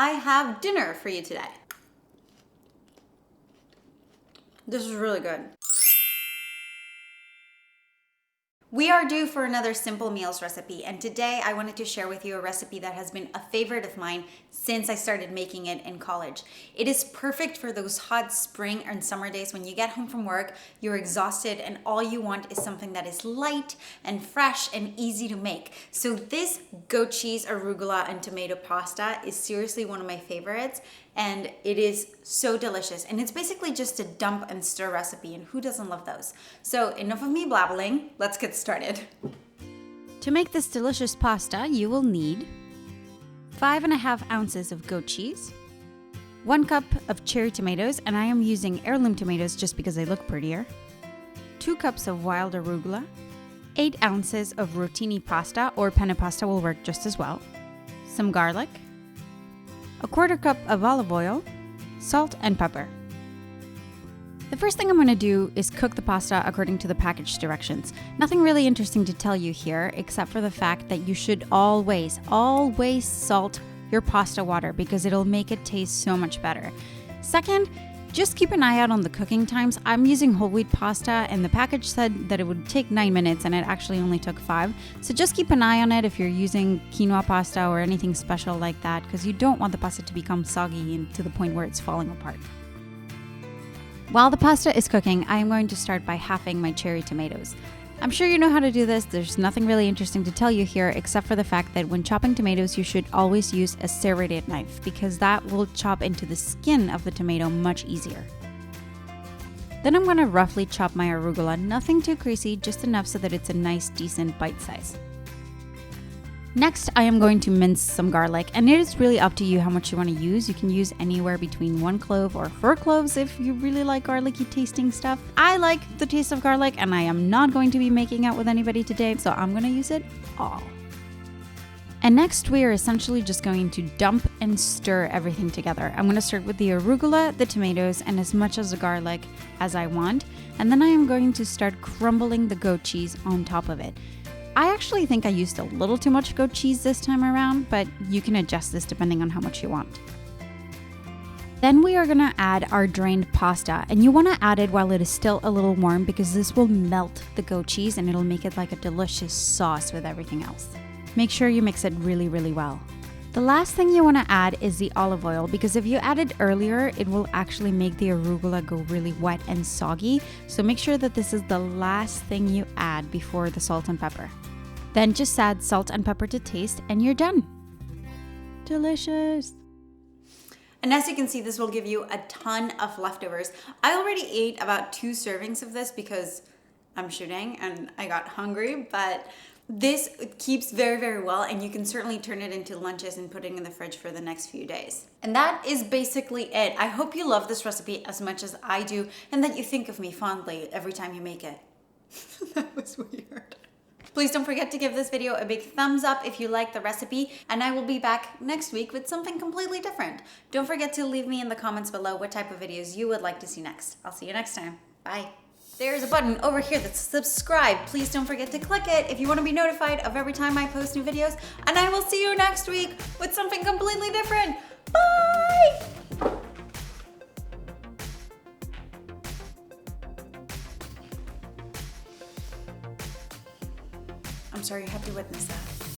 I have dinner for you today. This is really good. We are due for another simple meals recipe, and today I wanted to share with you a recipe that has been a favorite of mine since I started making it in college. It is perfect for those hot spring and summer days when you get home from work, you're exhausted, and all you want is something that is light and fresh and easy to make. So this goat cheese, arugula, and tomato pasta is seriously one of my favorites, and it is so delicious. And it's basically just a dump and stir recipe, and who doesn't love those? So enough of me blabbling, let's get started. To make this delicious pasta, you will need 5.5 ounces of goat cheese, 1 cup of cherry tomatoes, and I am using heirloom tomatoes just because they look prettier, 2 cups of wild arugula, 8 ounces of rotini pasta or penne pasta will work just as well, some garlic, 1/4 cup of olive oil, salt, and pepper. The first thing I'm going to do is cook the pasta according to the package directions. Nothing really interesting to tell you here, except for the fact that you should always salt your pasta water because it'll make it taste so much better. Second, just keep an eye out on the cooking times. I'm using whole wheat pasta, and the package said that it would take 9 minutes, and it actually only took 5. So just keep an eye on it if you're using quinoa pasta or anything special like that, because you don't want the pasta to become soggy and to the point where it's falling apart. While the pasta is cooking, I am going to start by halving my cherry tomatoes. I'm sure you know how to do this. There's nothing really interesting to tell you here except for the fact that when chopping tomatoes, you should always use a serrated knife because that will chop into the skin of the tomato much easier. Then I'm going to roughly chop my arugula, nothing too crazy, just enough so that it's a nice, decent bite size. Next, I am going to mince some garlic, and it is really up to you how much you want to use. You can use anywhere between 1 clove or 4 cloves if you really like garlicky tasting stuff. I like the taste of garlic, and I am not going to be making out with anybody today, so I'm going to use it all. And next, we are essentially just going to dump and stir everything together. I'm going to start with the arugula, the tomatoes, and as much of the garlic as I want, and then I am going to start crumbling the goat cheese on top of it. I actually think I used a little too much goat cheese this time around, but you can adjust this depending on how much you want. Then we are going to add our drained pasta, and you want to add it while it is still a little warm because this will melt the goat cheese and it'll make it like a delicious sauce with everything else. Make sure you mix it really, really well. The last thing you want to add is the olive oil because if you add it earlier, it will actually make the arugula go really wet and soggy. So make sure that this is the last thing you add before the salt and pepper. Then just add salt and pepper to taste and you're done. Delicious. And as you can see, this will give you a ton of leftovers. I already ate about 2 servings of this because I'm shooting and I got hungry, but this keeps very, very well, and you can certainly turn it into lunches and put it in the fridge for the next few days. And that is basically it. I hope you love this recipe as much as I do, and that you think of me fondly every time you make it. That was weird. Please don't forget to give this video a big thumbs up if you like the recipe, and I will be back next week with something completely different. Don't forget to leave me in the comments below what type of videos you would like to see next. I'll see you next time. Bye. There's a button over here that's subscribe. Please don't forget to click it if you want to be notified of every time I post new videos. And I will see you next week with something completely different. Bye! I'm sorry you have to witness that.